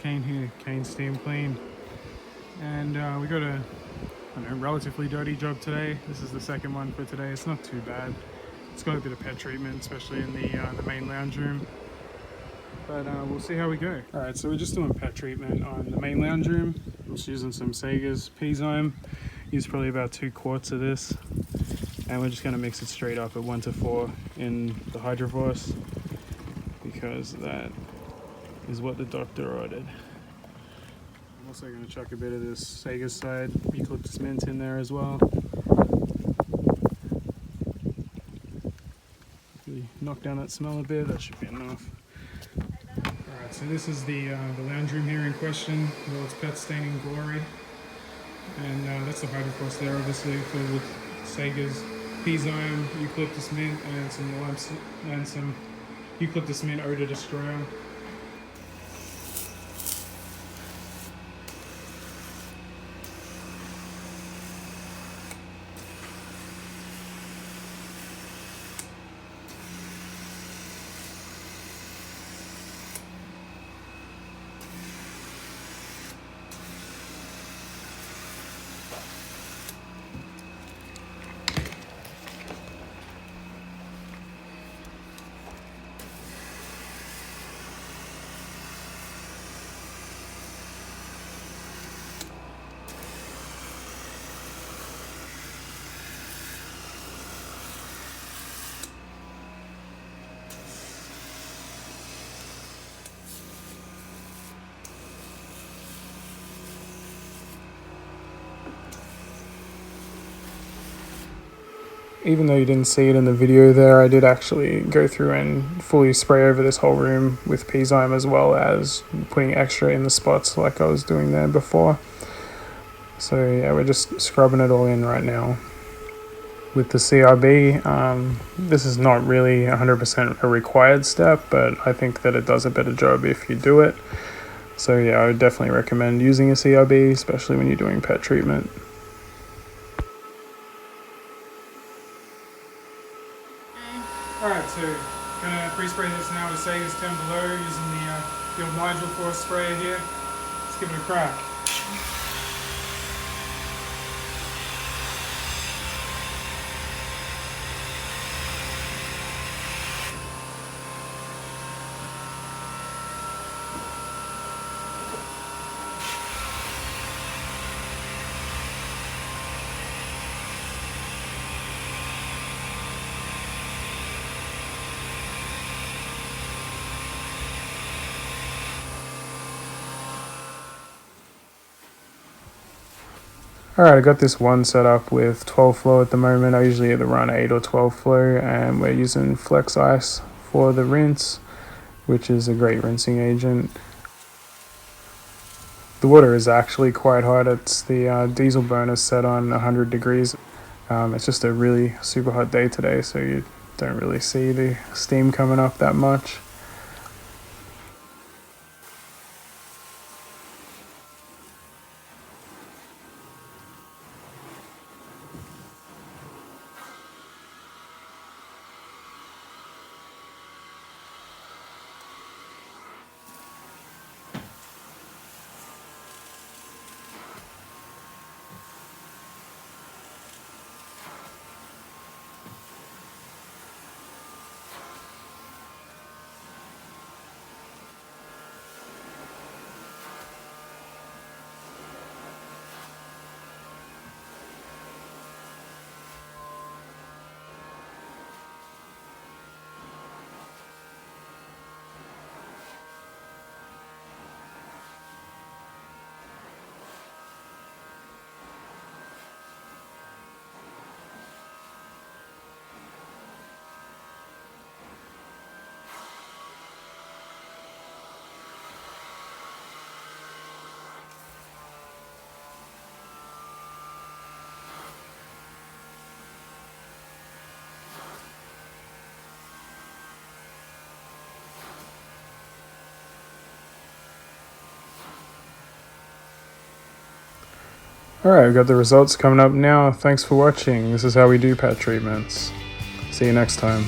cane here, cane steam clean. And we got a relatively dirty job today. This is the second one for today. It's not too bad. It's got a bit of pet treatment, especially in the main lounge room. But we'll see how we go. Alright, so we're just doing pet treatment on the main lounge room. I'm just using some Sega's Pea-Zyme. Use probably about 2 quarts of this. And we're just going to mix it straight up at 1 to 4 in the hydroforce, because that is what the doctor ordered. I'm also going to chuck a bit of this Sega's Side eucalyptus mint in there as well. Really knock down that smell a bit, that should be enough. Alright, so this is the lounge room here in question. Well, it's pet staining glory. And that's the hydroforce there, obviously, filled with Sega's Pea-Zyme, eucalyptus mint, and some eucalyptus mint odor destroyer. Even though you didn't see it in the video there, I did actually go through and fully spray over this whole room with Pea-Zyme, as well as putting extra in the spots like I was doing there before. So yeah, we're just scrubbing it all in right now. With the CRB, this is not really 100% a required step, but I think that it does a better job if you do it. So yeah, I would definitely recommend using a CRB, especially when you're doing pet treatment. Alright, so gonna pre-spray this now with Sega's 10 below using the old Nigel Force sprayer here. Let's give it a crack. Alright, I got this one set up with 12 flow at the moment. I usually either run 8 or 12 flow, and we're using Flex Ice for the rinse, which is a great rinsing agent. The water is actually quite hot. It's the diesel burner set on 100 degrees. It's just a really super hot day today, so you don't really see the steam coming up that much. Alright, I've got the results coming up now. Thanks for watching. This is how we do pet treatments. See you next time.